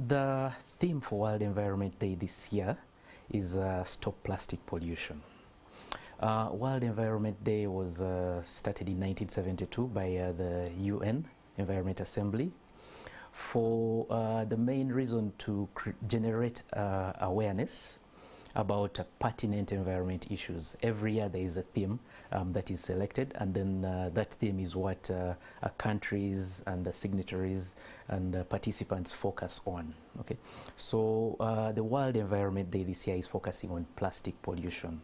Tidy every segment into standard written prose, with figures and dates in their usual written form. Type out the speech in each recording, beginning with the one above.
The theme for World Environment Day this year is Stop Plastic Pollution. World Environment Day was started in 1972 by the UN Environment Assembly for the main reason to generate awareness about pertinent environment issues. Every year there is a theme that is selected, and then that theme is what countries and signatories and participants focus on. Okay, so the World Environment Day this year is focusing on plastic pollution,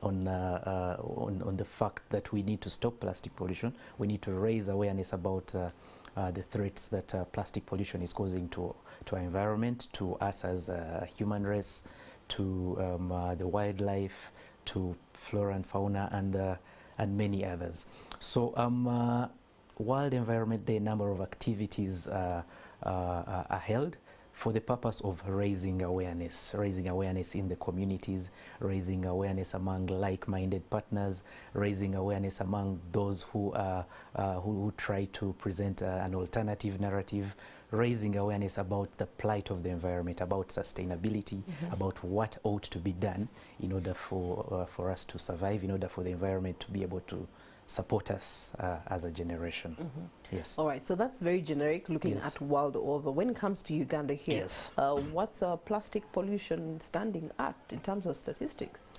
on the fact that we need to stop plastic pollution. We need to raise awareness about the threats that plastic pollution is causing to our environment, to us as a human race, to the wildlife, to flora and fauna, and many others. So World Environment Day, a number of activities are held for the purpose of raising awareness in the communities, raising awareness among like-minded partners, raising awareness among those who try to present an alternative narrative, raising awareness about the plight of the environment, about sustainability, about what ought to be done in order for us to survive, in order for the environment to be able to support us as a generation. Yes. All right, so that's very generic, looking at world over. When it comes to Uganda here, what's plastic pollution standing at in terms of statistics?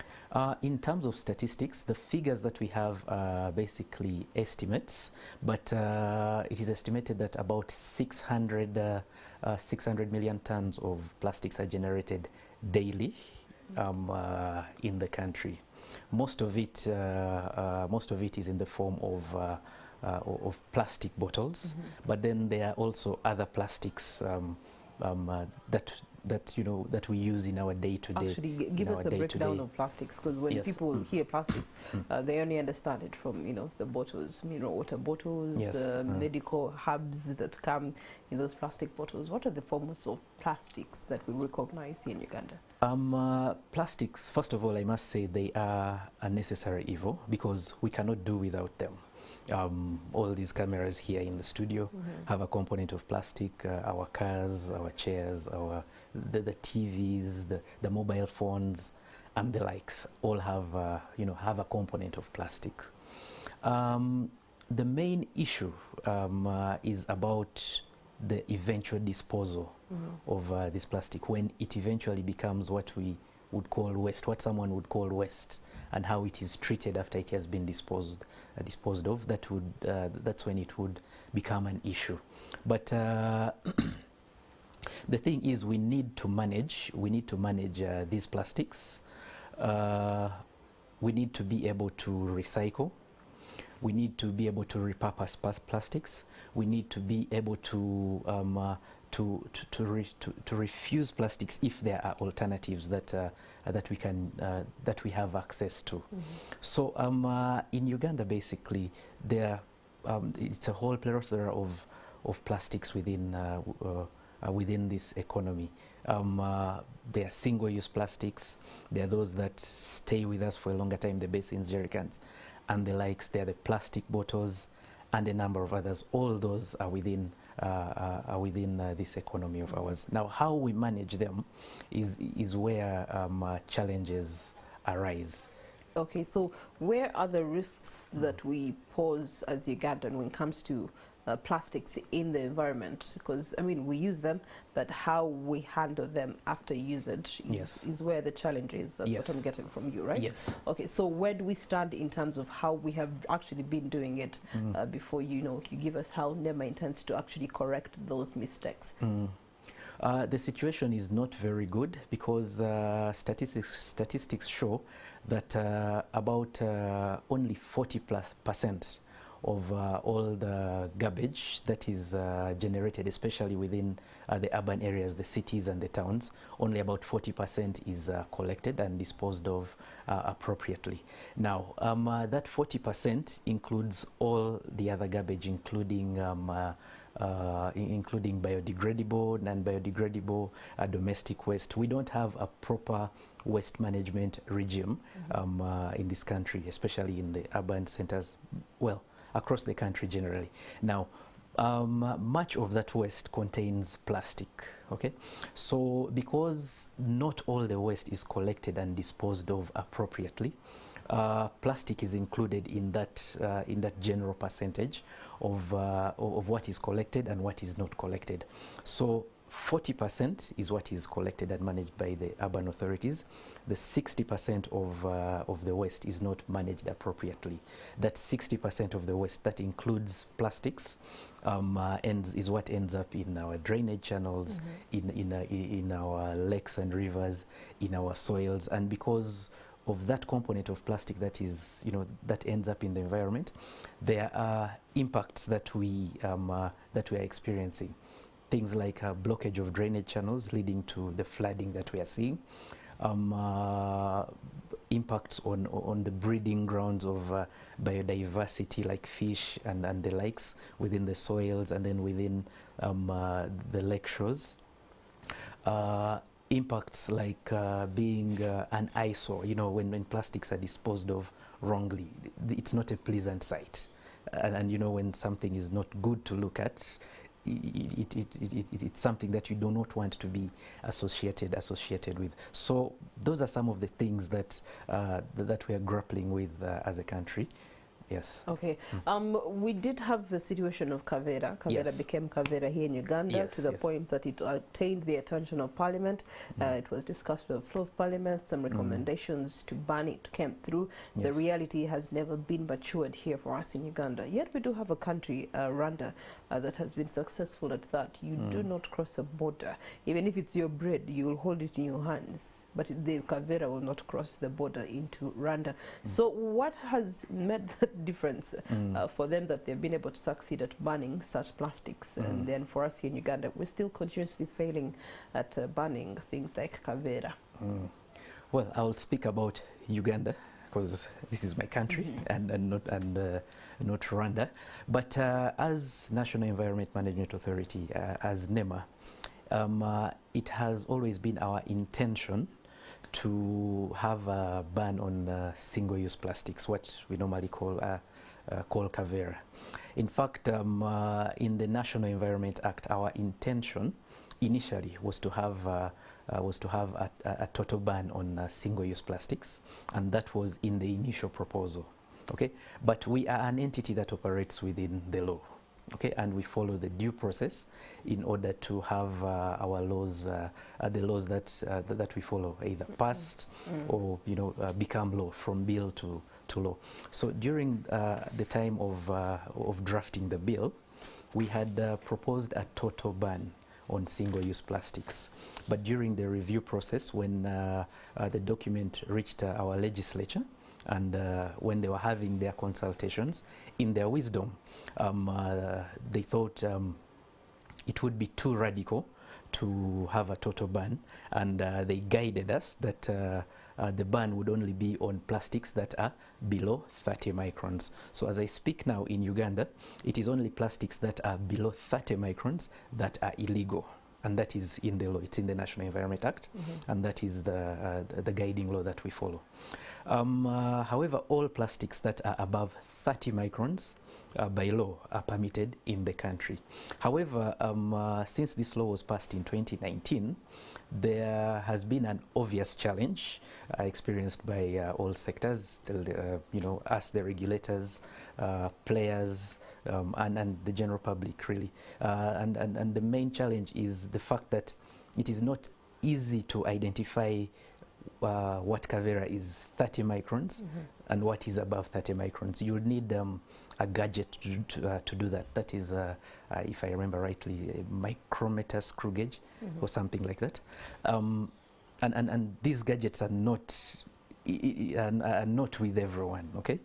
In terms of statistics, the figures that we have are basically estimates, but it is estimated that about 600 million tons of plastics are generated daily in the country. Most of it is in the form of plastic bottles, but then there are also other plastics that we use in our day-to-day. Actually, give us a breakdown of plastics, because when people hear plastics, they only understand it from the bottles, mineral water bottles, medical hubs that come in those plastic bottles. What are the forms of plastics that we recognize here in Uganda? Plastics, first of all, I must say they are a necessary evil because we cannot do without them. All these cameras here in the studio have a component of plastic. Our cars, our chairs, the TVs, the mobile phones, and the likes all have have a component of plastic. The main issue is about the eventual disposal of this plastic, when it eventually becomes what we would call waste, what someone would call waste, and how it is treated after it has been disposed of. That's when it would become an issue. But the thing is, we need to manage these plastics. We need to be able to recycle. We need to be able to repurpose plastics. We need to be able to refuse plastics if there are alternatives that we have access to. So in Uganda, basically, it's a whole plethora of plastics within this economy. There are single-use plastics. There are those that stay with us for a longer time, the basins, jerrycans, and the likes. There are the plastic bottles, and a number of others. All those are within this economy of ours. Now, how we manage them is where challenges arise. Okay, so where are the risks that we pose as Ugandan when it comes to plastics in the environment? Because, I mean, we use them, but how we handle them after usage is where the challenge is. That's what I'm getting from you, right? Yes. Okay, so where do we stand in terms of how we have actually been doing it before you give us how NEMA intends to actually correct those mistakes? The situation is not very good because statistics show that about only 40% of all the garbage that is generated, especially within the urban areas, the cities and the towns, only about 40% is collected and disposed of appropriately. Now, that 40% includes all the other garbage, including biodegradable, non-biodegradable, domestic waste. We don't have a proper waste management regime in this country, especially in the urban centers, well, across the country generally. Now, Much of that waste contains plastic, okay? So because not all the waste is collected and disposed of appropriately, plastic is included in that general percentage of what is collected and what is not collected. So 40% is what is collected and managed by the urban authorities. The 60% of the waste is not managed appropriately. That 60% of the waste, that includes plastics, is what ends up in our drainage channels, in our lakes and rivers, in our soils, and because of that component of plastic that is, that ends up in the environment, there are impacts that we are experiencing. Things like blockage of drainage channels leading to the flooding that we are seeing, impacts on the breeding grounds of biodiversity like fish and the likes within the soils and then within the lake shores. Impacts like being an eyesore, when plastics are disposed of wrongly, it's not a pleasant sight. And when something is not good to look at, it's something that you do not want to be associated with. So those are some of the things that that we are grappling with as a country. Yes. Okay. We did have the situation of Kavera. Kavera Yes. became Kavera here in Uganda, Yes, to the yes. point that it attained the attention of Parliament. It was discussed with the floor of Parliament. Some recommendations to ban it came through. The Yes. reality has never been matured here for us in Uganda. Yet we do have a country, Rwanda, that has been successful at that. You do not cross a border. Even if it's your bread, you will hold it in your hands. But the Kavera will not cross the border into Rwanda. So what has made that difference for them that they've been able to succeed at banning such plastics? And then for us here in Uganda, we're still continuously failing at banning things like Kavera. Well, I will speak about Uganda because this is my country and not Rwanda. But as National Environment Management Authority, as NEMA, it has always been our intention to have a ban on single-use plastics, what we normally call Kavera. In fact, in the National Environment Act, our intention initially was to have a total ban on single-use plastics, and that was in the initial proposal. Okay, but we are an entity that operates within the law. Okay, and we follow the due process in order to have our laws, the laws that we follow, either passed or become law, from bill to law. So during the time of drafting the bill, we had proposed a total ban on single-use plastics. But during the review process, when the document reached our legislature, and when they were having their consultations, in their wisdom, they thought it would be too radical to have a total ban, and they guided us that the ban would only be on plastics that are below 30 microns. So as I speak now in Uganda, it is only plastics that are below 30 microns that are illegal. And that is in the law. It's in the National Environment Act, and that is the guiding law that we follow. However, all plastics that are above 30 microns by law are permitted in the country. However, since this law was passed in 2019, there has been an obvious challenge experienced by all sectors, us, the regulators, players, and the general public, really. And the main challenge is the fact that it is not easy to identify what Kavera is 30 microns and what is above 30 microns. You would need a gadget to do that. That is, if I remember rightly, a micrometer screw gauge or something like that. And these gadgets are not with everyone. Okay.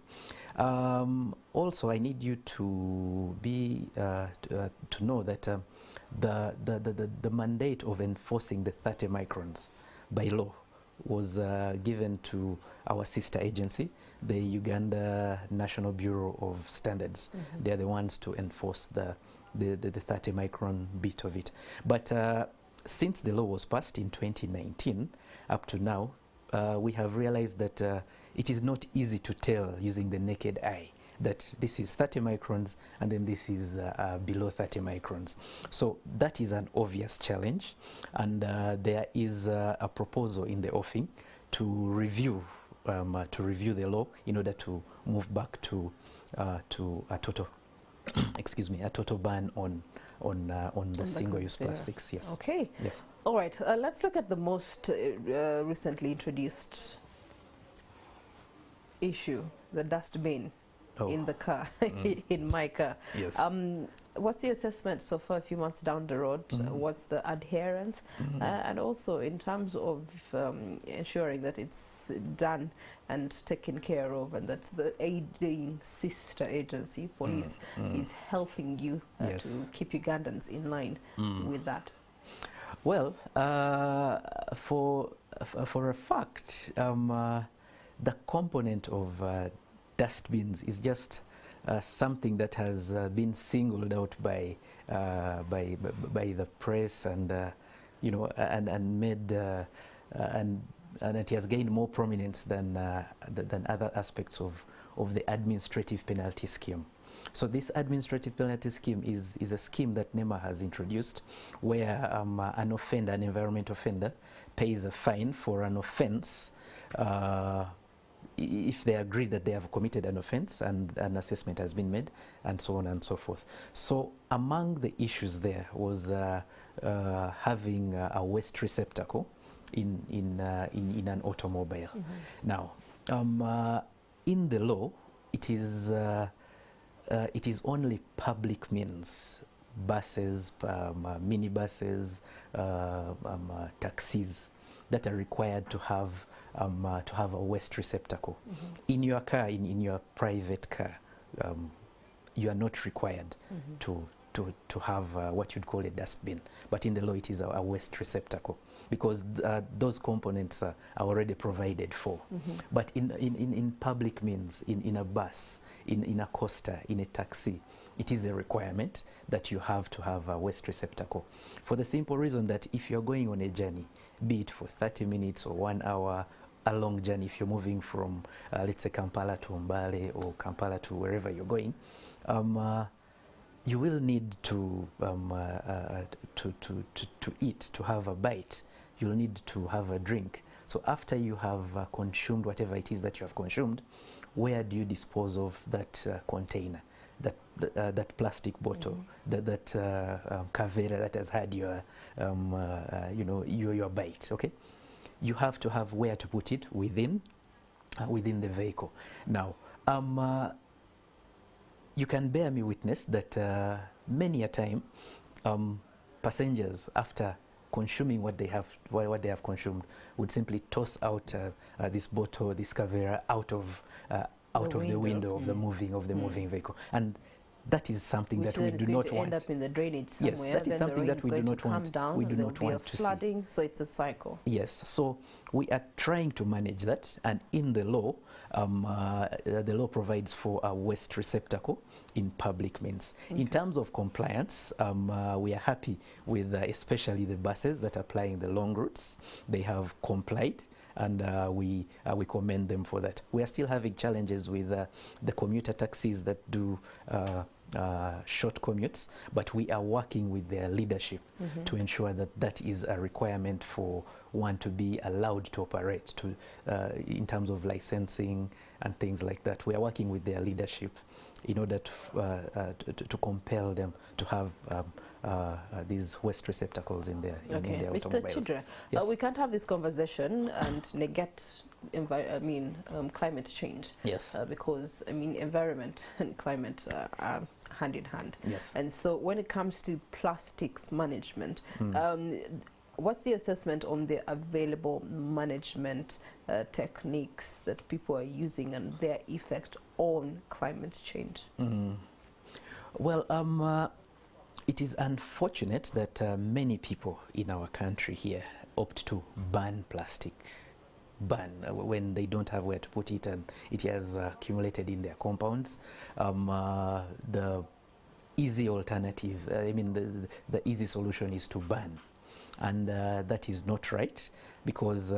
Also, I need you to be to know that the mandate of enforcing the 30 microns by law was given to our sister agency, the Uganda National Bureau of Standards. They're the ones to enforce the 30 micron bit of it. But since the law was passed in 2019, up to now, we have realized that it is not easy to tell using the naked eye that this is 30 microns and then this is below 30 microns. So that is an obvious challenge, and there is a proposal in the offing to review the law in order to move back to a total excuse me, a total ban on the single-use plastics. Yes. Okay. Yes. All right. Let's look at the most recently introduced issue: the dustbin in the car, in my car. Yes. What's the assessment so far, a few months down the road? What's the adherence? And also in terms of ensuring that it's done and taken care of, and that the aiding sister agency, police, is helping you to keep Ugandans in line with that? Well, for a fact, the component of dustbins is just something that has been singled out by the press, and you know, and made and it has gained more prominence than other aspects of the administrative penalty scheme. So this administrative penalty scheme is a scheme that NEMA has introduced, where an offender, an environment offender, pays a fine for an offence if they agree that they have committed an offence and an assessment has been made, and so on and so forth. So among the issues there was having a waste receptacle in an automobile. Now, in the law, it is only public means, buses, minibuses, taxis, that are required to have a waste receptacle. In your car, in your private car, you are not required to have what you'd call a dustbin, but in the law it is a waste receptacle, because those components are already provided for. But in public means, in a bus, in a coaster, in a taxi, it is a requirement that you have to have a waste receptacle, for the simple reason that if you're going on a journey, be it for 30 minutes or 1 hour, a long journey, if you're moving from let's say Kampala to Mbale or Kampala to wherever you're going, you will need to eat, to have a bite. You'll need to have a drink. So after you have consumed whatever it is that you have consumed, where do you dispose of that container, that plastic bottle, that kavera that has had your you know, your bite? Okay, you have to have where to put it within the vehicle. Now, you can bear me witness that many a time passengers, after consuming what they have consumed, would simply toss out this bottle, this kavera, out of the window of the moving vehicle, and that is something that we do not want. End up in the drainage somewhere. Yes, that is something that we do not want. We do not want to see flooding, so it's a cycle. Yes, so we are trying to manage that, and in the law, the law provides for a waste receptacle in public means. In terms of compliance, we are happy with especially the buses that are plying the long routes. They have complied, and we commend them for that. We are still having challenges with the commuter taxis that do short commutes, but we are working with their leadership to ensure that that is a requirement for one to be allowed to operate, in terms of licensing and things like that. We are working with their leadership in order to compel them to have these waste receptacles in their automobiles. Mr. Achidria, yes. We can't have this conversation and negate climate change. Yes. Because environment and climate are hand in hand. Yes. And so when it comes to plastics management, what's the assessment on the available management techniques that people are using and their effect on climate change? Well, it is unfortunate that many people in our country here opt to ban plastic. When they don't have where to put it and it has accumulated in their compounds. The easy alternative, the easy solution is to ban, and that is not right, because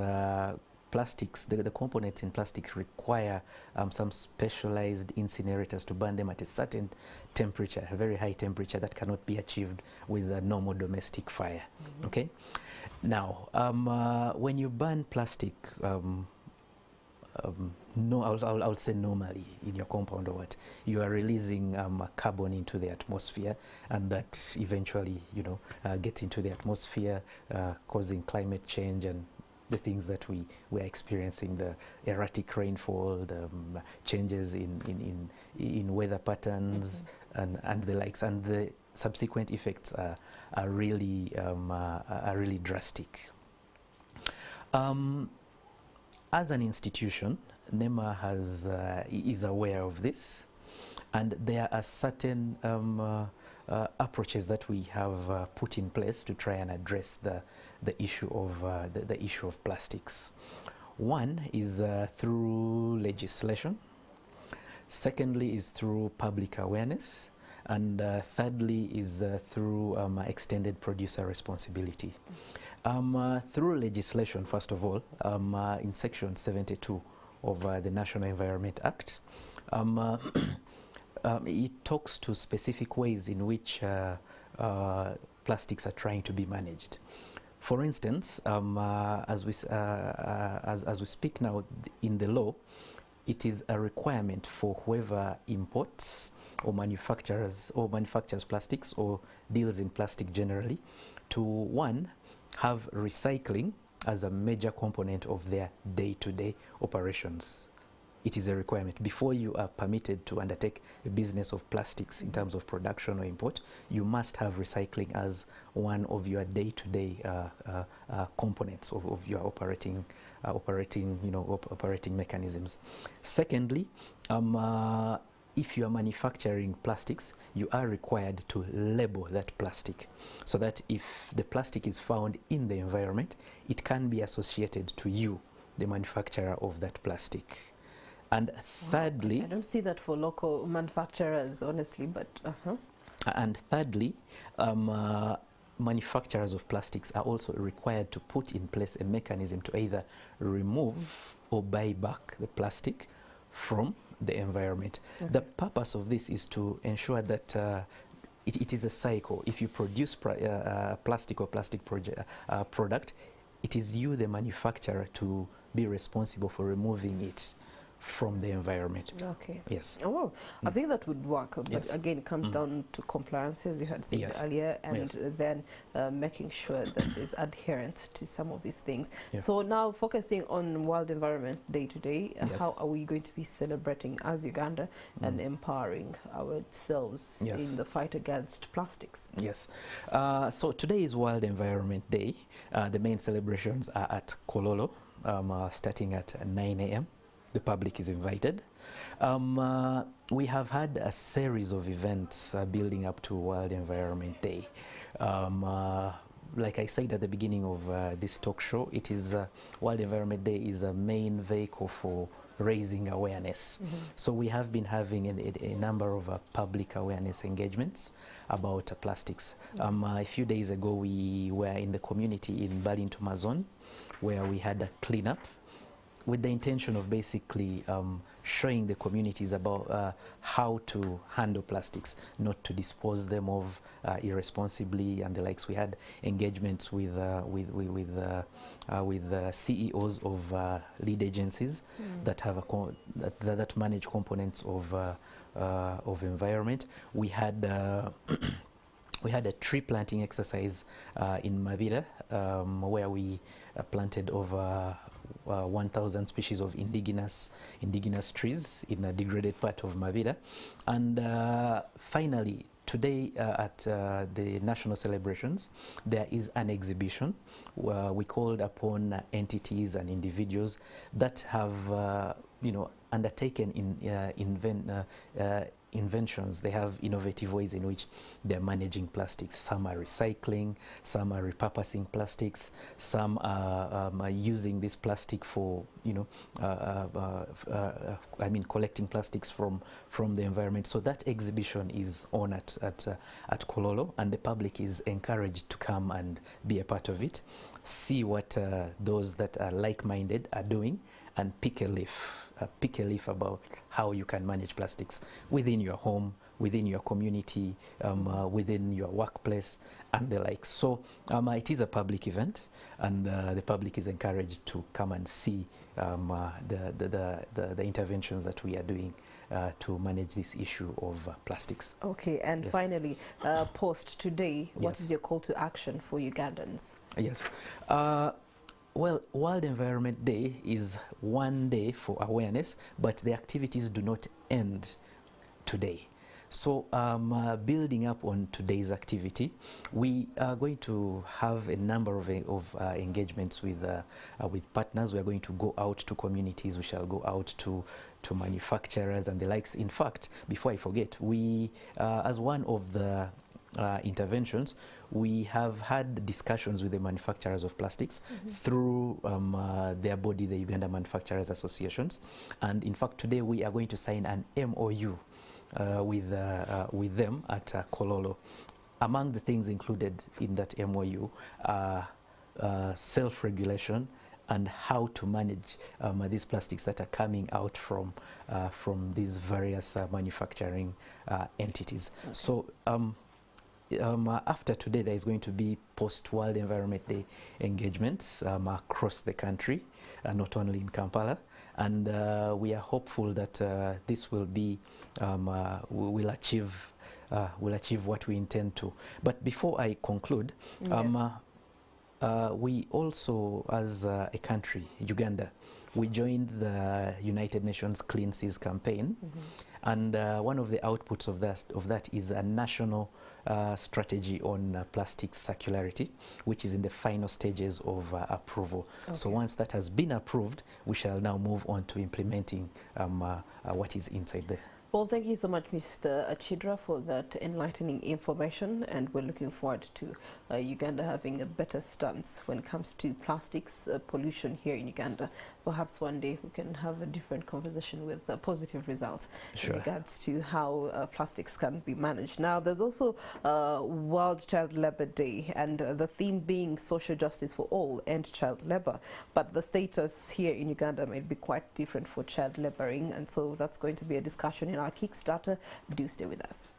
plastics, the components in plastic require some specialized incinerators to burn them at a certain temperature, a very high temperature that cannot be achieved with a normal domestic fire. Okay. Now, when you burn plastic, no, I'll say normally in your compound or what, you are releasing carbon into the atmosphere, and that eventually, you know, gets into the atmosphere, causing climate change and the things that we're experiencing, the erratic rainfall, the changes in weather patterns, and the likes, and the subsequent effects are really drastic. As an institution, NEMA is aware of this, and there are certain approaches that we have put in place to try and address the issue of plastics. One is through legislation. Secondly is through public awareness, and thirdly is through extended producer responsibility. Through legislation, first of all, in Section 72 of the National Environment Act, it talks to specific ways in which plastics are trying to be managed. For instance, as we speak now in the law, it is a requirement for whoever imports or manufactures plastics or deals in plastic generally to, one, have recycling as a major component of their day-to-day operations. It is a requirement. Before you are permitted to undertake a business of plastics in terms of production or import, you must have recycling as one of your day-to-day components of your operating mechanisms. Secondly, if you are manufacturing plastics, you are required to label that plastic, so that if the plastic is found in the environment, it can be associated to you, the manufacturer of that plastic. And thirdly, I don't see that for local manufacturers, honestly, but and thirdly, manufacturers of plastics are also required to put in place a mechanism to either remove or buy back the plastic from the environment. Okay. The purpose of this is to ensure that it is a cycle. If you produce plastic or plastic product, it is you, the manufacturer, to be responsible for removing it from the environment. Okay. Yes. Oh, well, I think that would work, but yes. Again, it comes down to compliance, as you had said yes. earlier, and yes. then making sure that there's adherence to some of these things. Yeah. So now, focusing on World Environment Day today, yes. how are we going to be celebrating as Uganda and empowering ourselves yes. in the fight against plastics? Yes. So today is World Environment Day. The main celebrations are at Kololo, starting at 9 a.m. The public is invited. We have had a series of events building up to World Environment Day. Like I said at the beginning of this talk show, it is World Environment Day is a main vehicle for raising awareness. So we have been having a number of public awareness engagements about plastics. A few days ago, we were in the community in Balintu Zone, where we had a cleanup with the intention of basically showing the communities about how to handle plastics, not to dispose them of irresponsibly and the likes. We had engagements with CEOs of lead agencies that have that manage components of environment. We had we had a tree planting exercise in Mabira, where we planted over 1,000 species of indigenous trees in a degraded part of Mabira. And finally, today at the national celebrations, there is an exhibition where we called upon entities and individuals that have undertaken inventions. They have innovative ways in which they're managing plastics. Some are recycling, some are repurposing plastics, some are using this plastic for collecting plastics from the environment. So that exhibition is on at Kololo, and the public is encouraged to come and be a part of it. see what those that are like-minded are doing, and pick a leaf about how you can manage plastics within your home, within your community, within your workplace, and the like. So it is a public event, and the public is encouraged to come and see the interventions that we are doing to manage this issue of plastics. Okay, and yes. Finally, post today, what yes. is your call to action for Ugandans? Yes. Well, World Environment Day is one day for awareness, but the activities do not end today. So building up on today's activity, we are going to have a number of engagements with partners. We are going to go out to communities. We shall go out to manufacturers and the likes. In fact, before I forget, we, as one of the interventions, we have had discussions with the manufacturers of plastics through their body, the Uganda Manufacturers Associations. And in fact, today we are going to sign an MOU with them at Kololo. Among the things included in that MOU are self-regulation and how to manage these plastics that are coming out from these various manufacturing entities. Okay. So after today, there is going to be post-World Environment Day engagements across the country, not only in Kampala. And we are hopeful that this will be, we'll achieve what we intend to. But before I conclude, we also, as a country, Uganda, we joined the United Nations Clean Seas campaign. And one of the outputs of that is a national strategy on plastic circularity, which is in the final stages of approval. Okay. So once that has been approved, we shall now move on to implementing what is inside there. Well, thank you so much, Mr. Achidria, for that enlightening information, and we're looking forward to Uganda having a better stance when it comes to plastics pollution here in Uganda. Perhaps one day we can have a different conversation with positive results in regards to how plastics can be managed. Now, there's also World Child Labour Day, and the theme being social justice for all, end child labour. But the status here in Uganda may be quite different for child labouring, and so that's going to be a discussion in our Kickstarter. Do stay with us.